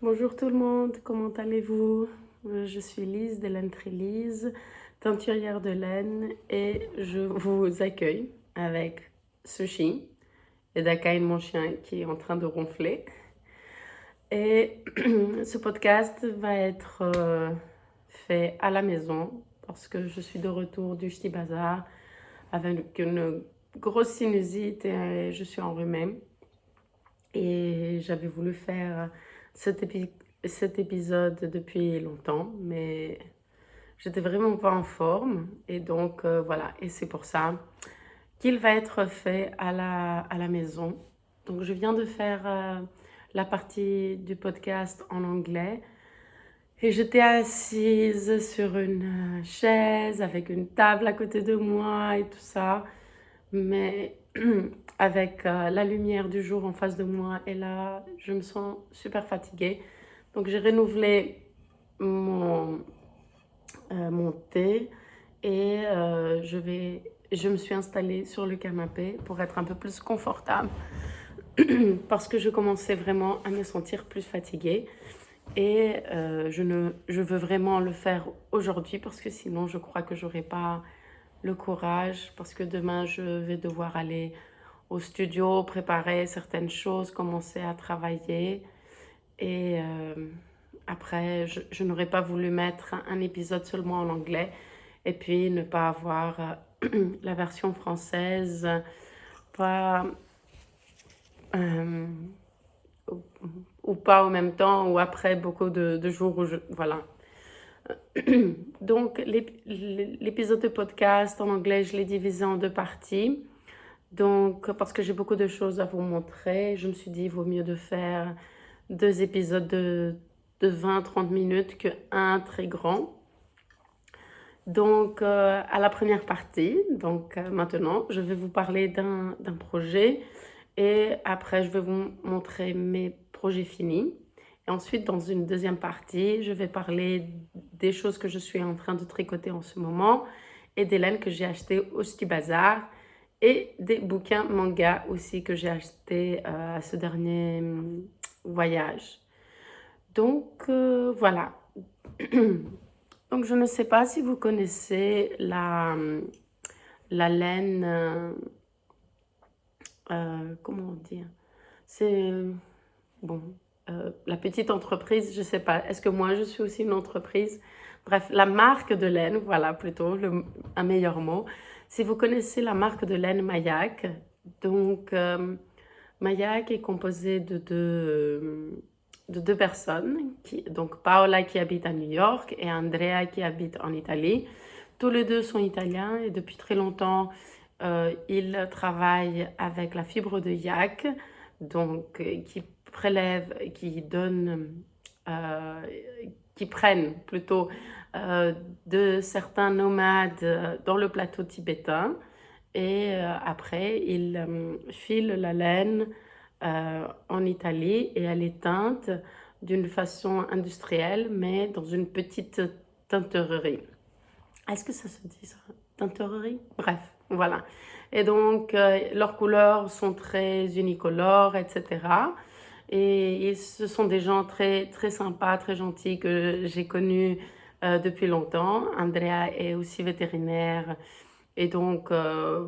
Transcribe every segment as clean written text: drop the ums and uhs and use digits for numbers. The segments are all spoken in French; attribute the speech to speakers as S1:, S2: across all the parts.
S1: Bonjour tout le monde, comment allez-vous? Je suis Lise de Laine Trélise, teinturière de laine et je vous accueille avec Sushi et Dakaï, mon chien qui est en train de ronfler. Et ce podcast va être fait à la maison parce que je suis de retour du Ch'ti Bazar avec une grosse sinusite et je suis enrhumée. Et j'avais voulu faire cet épisode depuis longtemps, mais j'étais vraiment pas en forme. Et donc, voilà. Et c'est pour ça qu'il va être fait à la maison. Donc, je viens de faire la partie du podcast en anglais. Et j'étais assise sur une chaise avec une table à côté de moi et tout ça. Mais avec la lumière du jour en face de moi, et là, je me sens super fatiguée. Donc, j'ai renouvelé mon, mon thé et je me suis installée sur le canapé pour être un peu plus confortable parce que je commençais vraiment à me sentir plus fatiguée. Et je veux vraiment le faire aujourd'hui parce que sinon, je crois que j'aurai pas le courage parce que demain, je vais devoir aller au studio, préparer certaines choses, commencer à travailler. Et après, je n'aurais pas voulu mettre un épisode seulement en anglais et puis ne pas avoir la version française, pas, euh, ou, ou pas en même temps, ou après beaucoup de jours où je... Voilà. Donc, l'épisode de podcast en anglais, je l'ai divisé en deux parties. Donc, parce que j'ai beaucoup de choses à vous montrer, je me suis dit, il vaut mieux de faire deux épisodes de 20-30 minutes qu'un très grand. Donc, à la première partie, donc maintenant, je vais vous parler d'un projet et après, je vais vous montrer mes projets finis. Et ensuite, dans une deuxième partie, je vais parler des choses que je suis en train de tricoter en ce moment et des laines que j'ai achetées au Ski Bazar et des bouquins manga aussi que j'ai achetés à ce dernier voyage. Donc, voilà. Donc, je ne sais pas si vous connaissez la laine, comment dire, c'est, bon, la petite entreprise, je ne sais pas, est-ce que moi je suis aussi une entreprise? Bref, la marque de laine, voilà plutôt un meilleur mot. Si vous connaissez la marque de laine Mayak, donc Mayak est composé de deux personnes, donc Paola qui habite à New York et Andrea qui habite en Italie. Tous les deux sont italiens et depuis très longtemps, ils travaillent avec la fibre de yak, donc qui prélèvent, euh, qui prennent plutôt de certains nomades dans le plateau tibétain et après ils filent la laine en Italie et elle est teinte d'une façon industrielle mais dans une petite teinturerie. Est-ce que ça se dit ça? Teinturerie? Bref, voilà. Et donc, leurs couleurs sont très unicolores, etc. Et ce sont des gens très, très sympas, très gentils que j'ai connus depuis longtemps. Andrea est aussi vétérinaire. Et donc,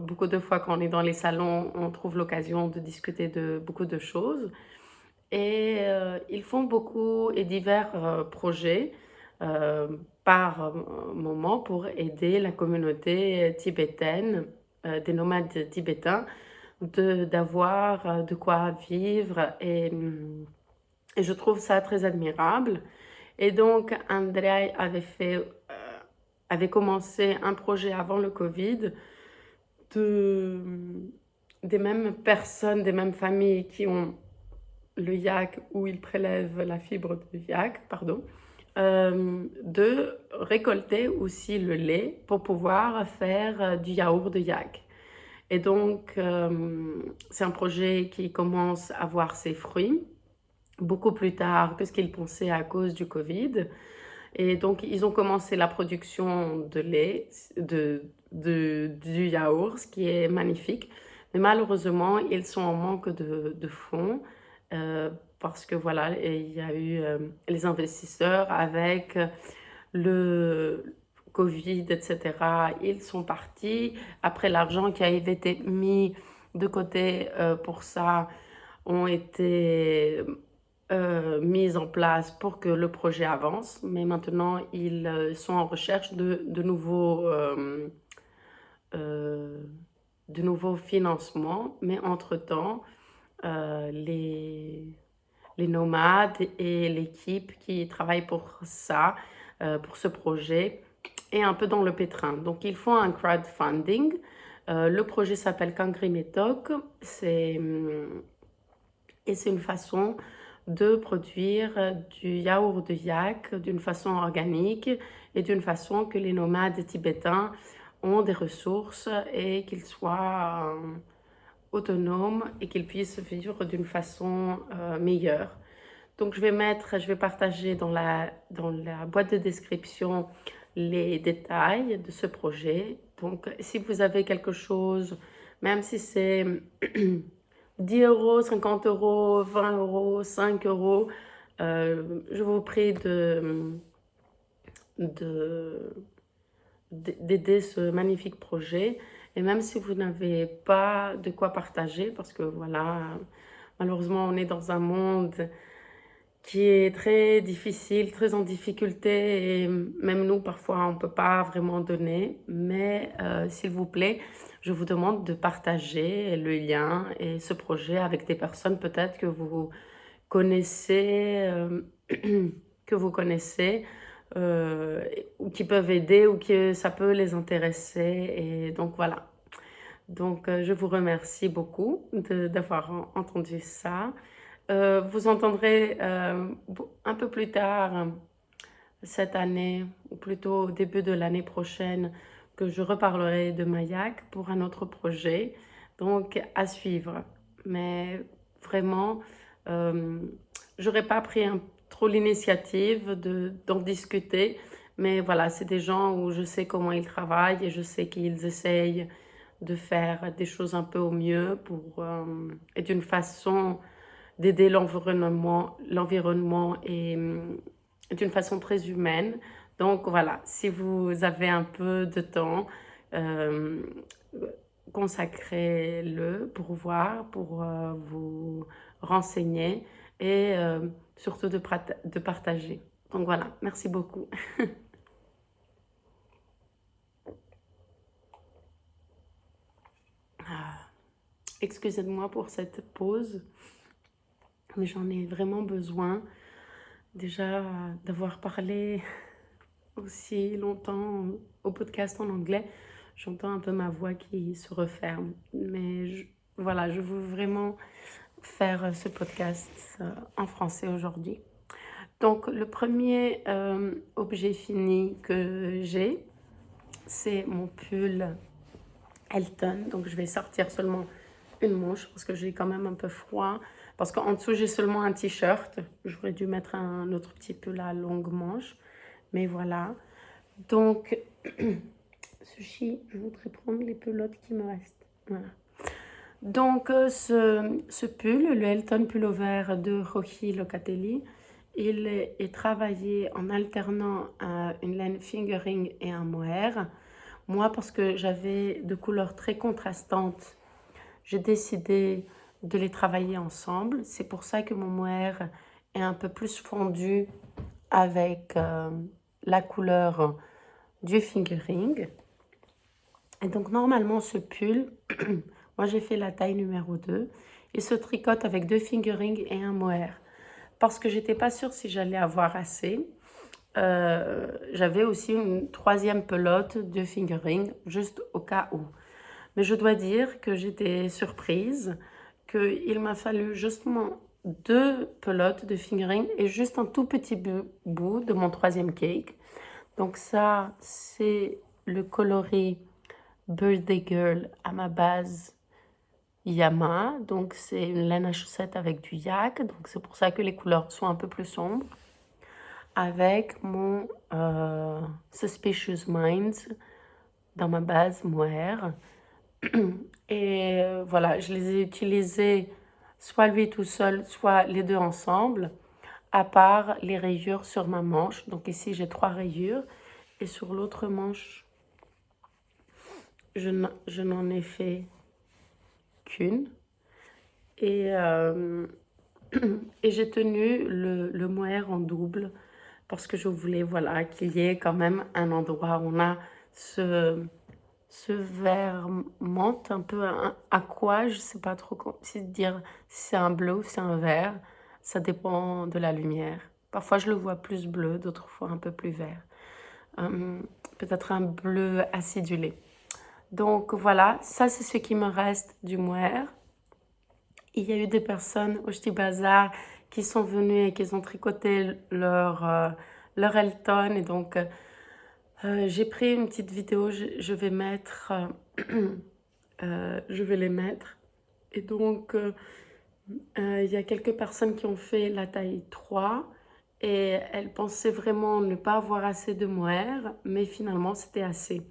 S1: beaucoup de fois quand on est dans les salons, on trouve l'occasion de discuter de beaucoup de choses. Et ils font beaucoup et divers projets euh, par moment pour aider la communauté tibétaine, des nomades tibétains, d'avoir de quoi vivre. Et je trouve ça très admirable. Et donc, Andrei avait commencé un projet avant le Covid de, des mêmes personnes, des mêmes familles qui ont le yak où ils prélèvent la fibre de yak, pardon, de récolter aussi le lait pour pouvoir faire du yaourt de yak. Et donc, c'est un projet qui commence à voir ses fruits beaucoup plus tard que ce qu'ils pensaient à cause du Covid. Et donc, ils ont commencé la production de lait, du yaourt, ce qui est magnifique. Mais malheureusement, ils sont en manque de fonds parce que voilà, et il y a eu les investisseurs avec le Covid, etc. Ils sont partis. Après, l'argent qui avait été mis de côté pour ça ont été mises en place pour que le projet avance, mais maintenant ils sont en recherche euh, de nouveaux financements. Mais entre-temps, les nomades et l'équipe qui travaille pour ça, pour ce projet, est un peu dans le pétrin. Donc ils font un crowdfunding. Le projet s'appelle Kangri Metok. Et c'est une façon de produire du yaourt de yak d'une façon organique et d'une façon que les nomades tibétains ont des ressources et qu'ils soient autonomes et qu'ils puissent vivre d'une façon meilleure. Donc je vais partager dans la boîte de description les détails de ce projet. Donc si vous avez quelque chose, même si c'est 10 euros, 50 euros, 20 euros, 5 euros, je vous prie de, d'aider ce magnifique projet. Et même si vous n'avez pas de quoi partager, parce que voilà, malheureusement, on est dans un monde qui est très difficile, très en difficulté, et même nous, parfois, on ne peut pas vraiment donner. Mais s'il vous plaît, je vous demande de partager le lien et ce projet avec des personnes peut-être que vous connaissez, que vous connaissez, ou qui peuvent aider, ou que ça peut les intéresser. Et donc voilà. Donc je vous remercie beaucoup d'avoir entendu ça. Vous entendrez un peu plus tard cette année, ou plutôt au début de l'année prochaine, que je reparlerai de Mayak pour un autre projet. Donc à suivre. Mais vraiment, euh, j'aurais pas pris trop l'initiative d'en discuter. Mais voilà, c'est des gens où je sais comment ils travaillent et je sais qu'ils essayent de faire des choses un peu au mieux et d'une façon d'aider l'environnement et d'une façon très humaine. Donc voilà, si vous avez un peu de temps, euh, consacrez-le pour voir, pour vous renseigner et surtout de partager. Donc voilà, merci beaucoup. Excusez-moi pour cette pause, mais j'en ai vraiment besoin déjà d'avoir parlé aussi longtemps au podcast en anglais. J'entends un peu ma voix qui se referme. Mais voilà, je veux vraiment faire ce podcast en français aujourd'hui. Donc, le premier objet fini que j'ai, c'est mon pull Elton. Donc, je vais sortir seulement une manche parce que j'ai quand même un peu froid. Parce qu'en dessous, j'ai seulement un t-shirt. J'aurais dû mettre un autre petit pull à longue manche. Mais voilà. Donc, Sushi, je voudrais prendre les pelotes qui me restent. Voilà. Donc, ce pull, le Elton Pullover de Rohi Locatelli, il est travaillé en alternant une laine fingering et un mohair. Moi, parce que j'avais de couleurs très contrastantes, j'ai décidé de les travailler ensemble. C'est pour ça que mon mohair est un peu plus fondu avec la couleur du fingering. Et donc normalement ce pull, moi j'ai fait la taille numéro 2, il se tricote avec 2 fingerings et un mohair. Parce que j'étais pas sûre si j'allais avoir assez. J'avais aussi une troisième pelote de fingering, juste au cas où. Mais je dois dire que j'étais surprise, qu'il m'a fallu justement 2 pelotes de fingering et juste un tout petit bout de mon troisième cake. Donc ça, c'est le coloris Birthday Girl à ma base Yama. Donc c'est une laine à chaussettes avec du yak. Donc c'est pour ça que les couleurs sont un peu plus sombres. Avec mon Suspicious Minds dans ma base mohair. Et voilà, je les ai utilisés soit lui tout seul, soit les deux ensemble, à part les rayures sur ma manche. Donc ici, j'ai 3 rayures. Et sur l'autre manche, je n'en ai fait qu'une. Et, et j'ai tenu le mohair en double parce que je voulais voilà, qu'il y ait quand même un endroit où on a ce vert menthe, un peu à quoi, je ne sais pas trop si dire si c'est un bleu ou si c'est un vert. Ça dépend de la lumière. Parfois, je le vois plus bleu, d'autres fois un peu plus vert. Peut-être un bleu acidulé. Donc voilà, ça c'est ce qui me reste du mohair. Il y a eu des personnes au Ch'ti Bazar qui sont venues et qui ont tricoté leur Elton. Et donc, j'ai pris une petite vidéo, je vais mettre, je vais les mettre. Et donc, il y a quelques personnes qui ont fait la taille 3 et elles pensaient vraiment ne pas avoir assez de mohair, mais finalement, c'était assez.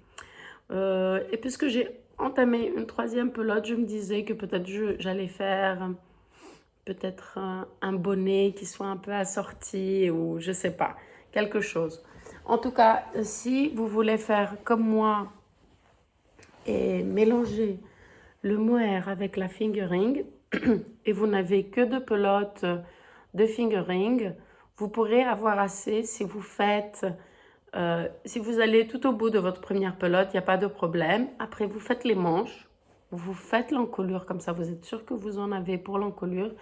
S1: Et puisque j'ai entamé une 3e pelote, je me disais que peut-être j'allais faire peut-être un bonnet qui soit un peu assorti ou je sais pas, quelque chose. En tout cas, si vous voulez faire comme moi et mélanger le mohair avec la fingering et vous n'avez que 2 pelotes de fingering, vous pourrez avoir assez si vous faites, si vous allez tout au bout de votre première pelote, il n'y a pas de problème. Après, vous faites les manches, vous faites l'encolure, comme ça vous êtes sûr que vous en avez pour l'encolure.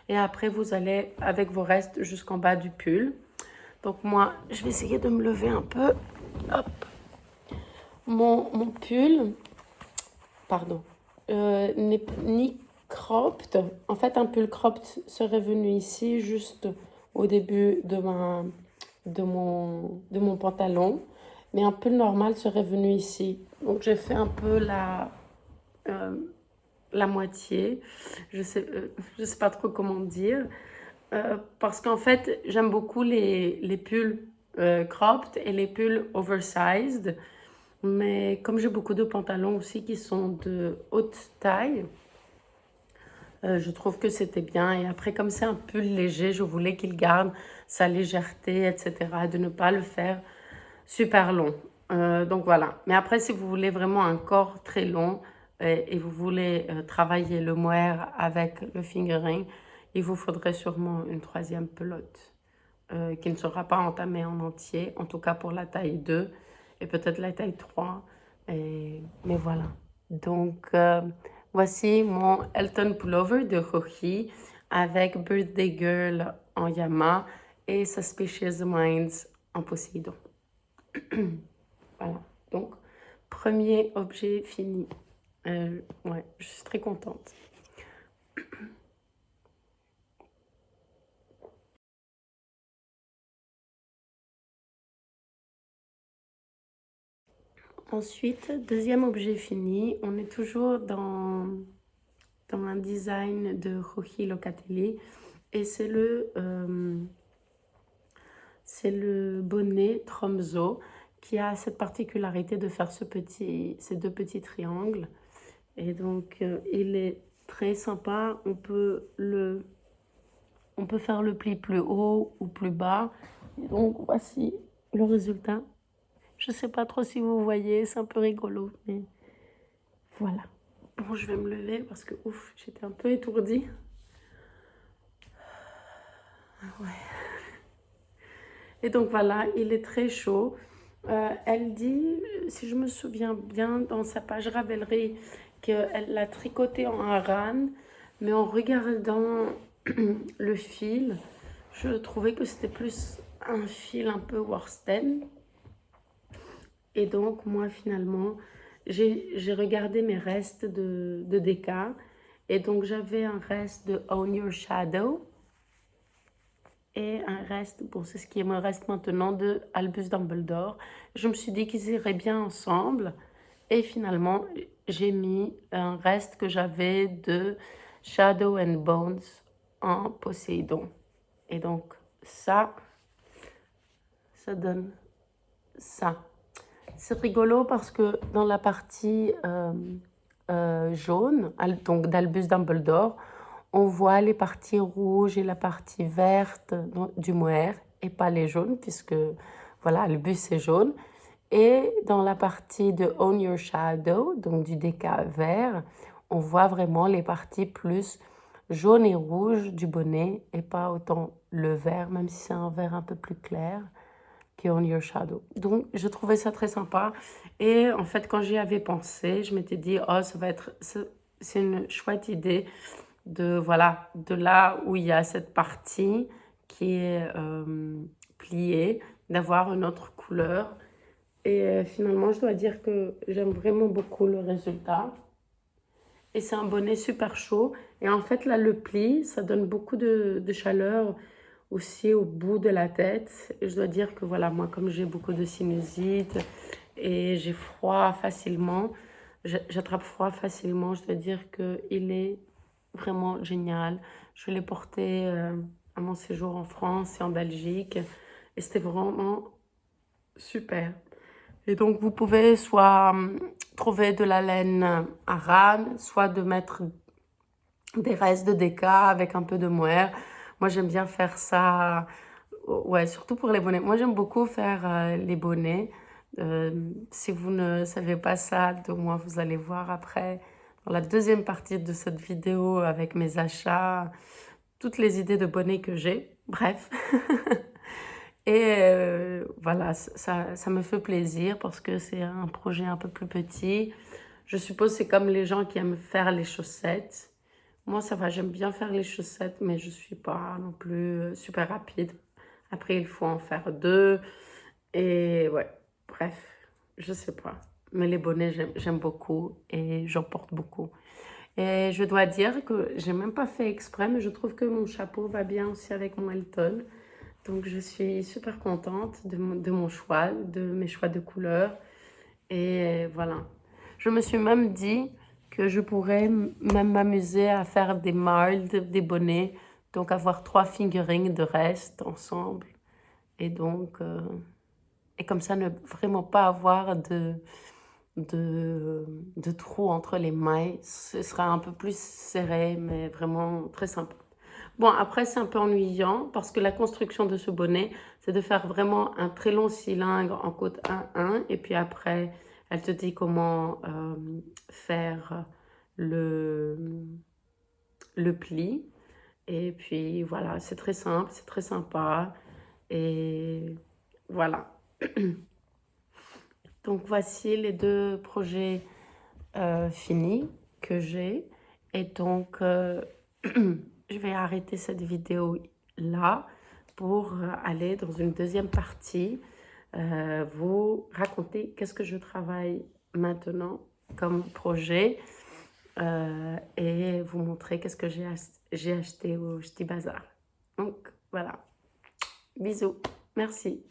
S1: Et après, vous allez avec vos restes jusqu'en bas du pull. Donc moi, je vais essayer de me lever un peu. Hop. Mon pull, pardon, n'est ni cropped. En fait, un pull cropped serait venu ici juste au début de mon pantalon. Mais un pull normal serait venu ici. Donc j'ai fait un peu la moitié. Je sais pas trop comment dire. Parce qu'en fait, j'aime beaucoup les pulls cropped et les pulls oversized. Mais comme j'ai beaucoup de pantalons aussi qui sont de haute taille, je trouve que c'était bien. Et après, comme c'est un pull léger, je voulais qu'il garde sa légèreté, etc. De ne pas le faire super long. Donc voilà. Mais après, si vous voulez vraiment un corps très long et vous voulez travailler le mohair avec le fingering, il vous faudrait sûrement une 3e pelote qui ne sera pas entamée en entier, en tout cas pour la taille 2 et peut-être la taille 3. Mais voilà. Donc, voici mon Elton Pullover de Rohi avec Birthday Girl en Yama et Suspicious Minds en Poséidon. Voilà. Donc, premier objet fini. Ouais, je suis très contente. Ensuite, 2e objet fini, on est toujours dans un design de Rohi Locatelli et c'est le bonnet Tromso qui a cette particularité de faire ces 2 petits triangles. Et donc, il est très sympa. On peut faire le pli plus haut ou plus bas. Et donc, voici le résultat. Je ne sais pas trop si vous voyez, c'est un peu rigolo, mais voilà. Bon, je vais me lever parce que, ouf, j'étais un peu étourdie. Ouais. Et donc voilà, il est très chaud. Elle dit, si je me souviens bien, dans sa page Ravelry, qu'elle l'a tricoté en haran, mais en regardant le fil, je trouvais que c'était plus un fil un peu worsted. Et donc, moi, finalement, j'ai regardé mes restes de déca. Et donc, j'avais un reste de Own Your Shadow et un reste, bon, c'est ce qui me reste maintenant, de Albus Dumbledore. Je me suis dit qu'ils iraient bien ensemble. Et finalement, j'ai mis un reste que j'avais de Shadow and Bones en Poséidon. Et donc, ça donne ça. C'est rigolo parce que dans la partie jaune, donc d'Albus Dumbledore, on voit les parties rouges et la partie verte du mohair et pas les jaunes, puisque voilà, le but c'est jaune. Et dans la partie de Own Your Shadow, donc du déca vert, on voit vraiment les parties plus jaune et rouge du bonnet et pas autant le vert, même si c'est un vert un peu plus clair que On Your Shadow. Donc, je trouvais ça très sympa. Et en fait, quand j'y avais pensé, je m'étais dit, oh, ça va être, c'est une chouette idée de, voilà, de là où il y a cette partie qui est pliée, d'avoir une autre couleur. Et finalement, je dois dire que j'aime vraiment beaucoup le résultat. Et c'est un bonnet super chaud. Et en fait, là, le pli, ça donne beaucoup de chaleur aussi au bout de la tête. Et je dois dire que voilà, moi, comme j'ai beaucoup de sinusite et j'ai froid facilement, j'attrape froid facilement, je dois dire qu'il est vraiment génial. Je l'ai porté à mon séjour en France et en Belgique. Et c'était vraiment super. Et donc, vous pouvez soit trouver de la laine arabe, soit de mettre des restes de déca avec un peu de mohair. Moi, j'aime bien faire ça, ouais, surtout pour les bonnets. Moi, j'aime beaucoup faire les bonnets. Si vous ne savez pas ça, de moi, vous allez voir après, dans la deuxième partie de cette vidéo avec mes achats, toutes les idées de bonnets que j'ai. Bref. Et voilà, ça me fait plaisir parce que c'est un projet un peu plus petit. Je suppose que c'est comme les gens qui aiment faire les chaussettes. Moi, ça va, j'aime bien faire les chaussettes, mais je ne suis pas non plus super rapide. Après, il faut en faire deux. Et ouais, bref, je sais pas. Mais les bonnets, j'aime beaucoup et j'en porte beaucoup. Et je dois dire que j'ai même pas fait exprès, mais je trouve que mon chapeau va bien aussi avec mon Elton. Donc, je suis super contente de mon choix, de mes choix de couleurs. Et voilà. Je me suis même dit que je pourrais même m'amuser à faire des marles, des bonnets. Donc, avoir 3 figurines de reste ensemble. Et donc, et comme ça, ne vraiment pas avoir de trous entre les mailles. Ce sera un peu plus serré, mais vraiment très sympa. Bon, après, c'est un peu ennuyant parce que la construction de ce bonnet, c'est de faire vraiment un très long cylindre en côte 1-1. Et puis après, elle te dit comment faire le pli. Et puis voilà, c'est très simple, c'est très sympa. Et voilà. Donc voici les deux projets finis que j'ai. Et donc, je vais arrêter cette vidéo là pour aller dans une deuxième partie, vous raconter qu'est-ce que je travaille maintenant comme projet et vous montrer qu'est-ce que j'ai acheté au Ch'ti Bazar. Donc voilà, bisous, merci.